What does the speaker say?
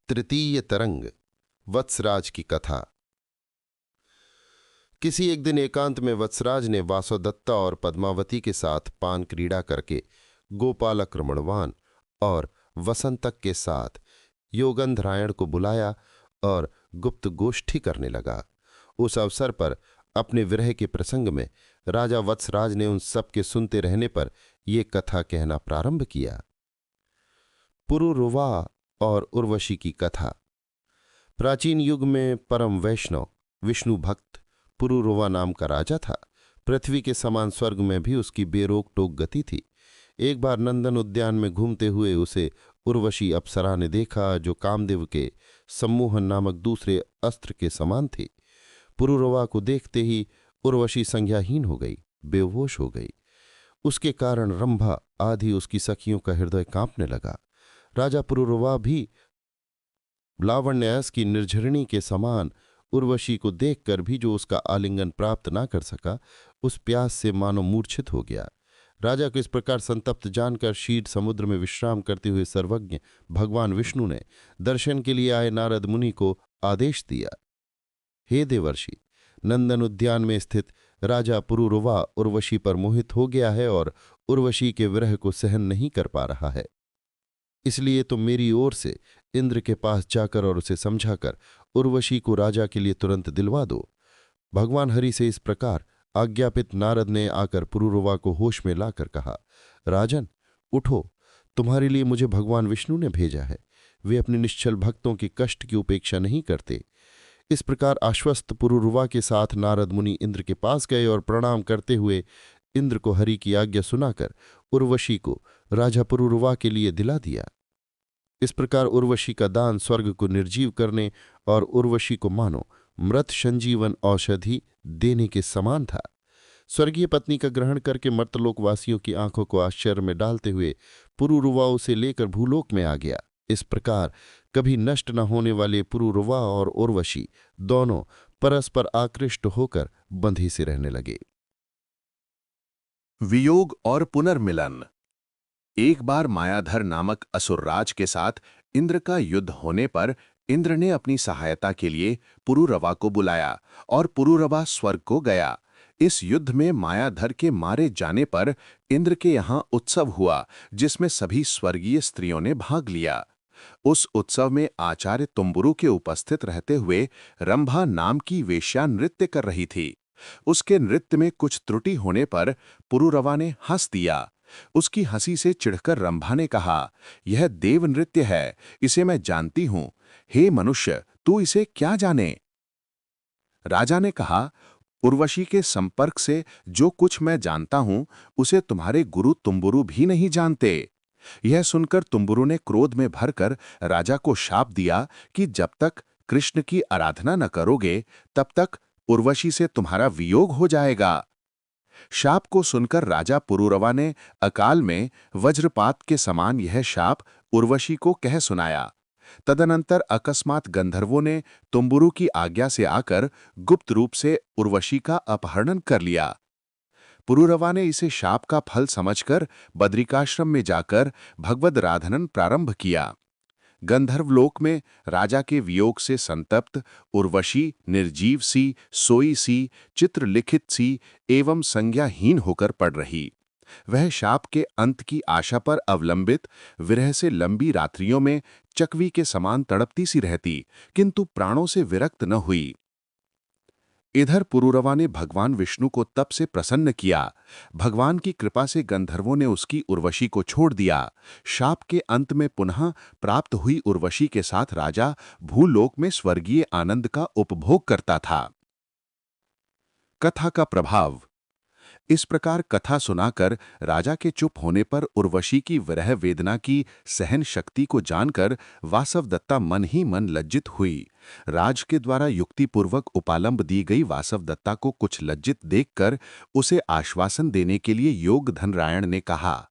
तृतीय तरंग। वत्सराज की कथा। किसी एक दिन एकांत में वत्सराज ने वासवदत्ता और पद्मावती के साथ पान क्रीड़ा करके गोपालक्रमणवान और वसंतक के साथ योगंधरायण को बुलाया और गुप्त गोष्ठी करने लगा। उस अवसर पर अपने विरह के प्रसंग में राजा वत्सराज ने उन सब के सुनते रहने पर ये कथा कहना प्रारंभ किया। पुरुरवा और उर्वशी की कथा। प्राचीन युग में परम वैष्णव विष्णु भक्त पुरुरवा नाम का राजा था। पृथ्वी के समान स्वर्ग में भी उसकी बेरोक टोक गति थी। एक बार नंदन उद्यान में घूमते हुए उसे उर्वशी अप्सरा ने देखा, जो कामदेव के सम्मोहन नामक दूसरे अस्त्र के समान थी। पुरुरवा को देखते ही उर्वशी संज्ञाहीन हो गई, बेहोश हो गई। उसके कारण रंभा आदि उसकी सखियों का हृदय कांपने लगा। राजा पुरुरवा भी लावण्यास की निर्झरणी के समान उर्वशी को देखकर भी जो उसका आलिंगन प्राप्त ना कर सका, उस प्यास से मानो मूर्छित हो गया। राजा को इस प्रकार संतप्त जानकर शीत समुद्र में विश्राम करते हुए सर्वज्ञ भगवान विष्णु ने दर्शन के लिए आए नारद मुनि को आदेश दिया। हे देवर्षि, नंदन उद्यान में स्थित राजा पुरुरवा उर्वशी पर मोहित हो गया है और उर्वशी के विरह को सहन नहीं कर पा रहा है। इसलिए तुम मेरी ओर से इंद्र के पास जाकर और उसे समझाकर उर्वशी को राजा के लिए तुरंत दिलवा दो। भगवान हरि से इस प्रकार आज्ञापित नारद ने आकर पुरुरवा को होश में लाकर कहा, राजन उठो, तुम्हारे लिए मुझे भगवान विष्णु ने भेजा है। वे अपने निश्चल भक्तों के कष्ट की उपेक्षा नहीं करते। इस प्रकार आश्वस्त पुरुरवा के साथ नारद मुनि इंद्र के पास गए और प्रणाम करते हुए इंद्र को हरि की आज्ञा सुनाकर उर्वशी को राजा पुरुरवा के लिए दिला दिया। इस प्रकार उर्वशी का दान स्वर्ग को निर्जीव करने और उर्वशी को मानो मृत संजीवन औषधि देने के समान था। स्वर्गीय पत्नी का ग्रहण करके मर्तलोकवासियों की आंखों को आश्चर्य में डालते हुए पुरुरवा उसे लेकर भूलोक में आ गया। इस प्रकार कभी नष्ट न होने वाले पुरुरवा और उर्वशी दोनों परस्पर आकृष्ट होकर बंधे से रहने लगे। वियोग और पुनर्मिलन। एक बार मायाधर नामक असुरराज के साथ इंद्र का युद्ध होने पर इंद्र ने अपनी सहायता के लिए पुरुरवा को बुलाया और पुरुरवा स्वर्ग को गया। इस युद्ध में मायाधर के मारे जाने पर इंद्र के यहाँ उत्सव हुआ, जिसमें सभी स्वर्गीय स्त्रियों ने भाग लिया। उस उत्सव में आचार्य तुम्बुरु के उपस्थित रहते हुए रंभा नाम की वेश्या नृत्य कर रही थी। उसके नृत्य में कुछ त्रुटि होने पर पुरुरवा ने हंस दिया। उसकी हंसी से चिढ़कर रंभा ने कहा, यह देव नृत्य है, इसे मैं जानती हूं। हे मनुष्य, तू इसे क्या जाने? राजा ने कहा, उर्वशी के संपर्क से जो कुछ मैं जानता हूं, उसे तुम्हारे गुरु तुम्बुरु भी नहीं जानते। यह सुनकर तुम्बुरु ने क्रोध में भरकर राजा को शाप दिया कि जब तक कृष्ण की आराधना न करोगे, तब तक उर्वशी से तुम्हारा वियोग हो जाएगा। शाप को सुनकर राजा पुरुरवा ने अकाल में वज्रपात के समान यह शाप उर्वशी को कह सुनाया। तदनंतर अकस्मात गंधर्वों ने तुम्बुरु की आज्ञा से आकर गुप्त रूप से उर्वशी का अपहरण कर लिया। पुरुरवा ने इसे शाप का फल समझकर बद्रिकाश्रम में जाकर भगवद राधनन प्रारंभ किया। गंधर्वलोक में राजा के वियोग से संतप्त उर्वशी निर्जीव सी, सोई सी, चित्रलिखित सी एवं संज्ञाहीन होकर पड़ रही। वह शाप के अंत की आशा पर अवलंबित विरह से लंबी रात्रियों में चकवी के समान तड़पती सी रहती, किंतु प्राणों से विरक्त न हुई। इधर पुरुरवा ने भगवान विष्णु को तप से प्रसन्न किया। भगवान की कृपा से गंधर्वों ने उसकी उर्वशी को छोड़ दिया। शाप के अंत में पुनः प्राप्त हुई उर्वशी के साथ राजा भूलोक में स्वर्गीय आनंद का उपभोग करता था। कथा का प्रभाव। इस प्रकार कथा सुनाकर राजा के चुप होने पर उर्वशी की विरह वेदना की सहन शक्ति को जानकर वासवदत्ता मन ही मन लज्जित हुई। राज के द्वारा युक्तिपूर्वक उपालंब दी गई वासवदत्ता को कुछ लज्जित देखकर उसे आश्वासन देने के लिए योगधनरायण ने कहा,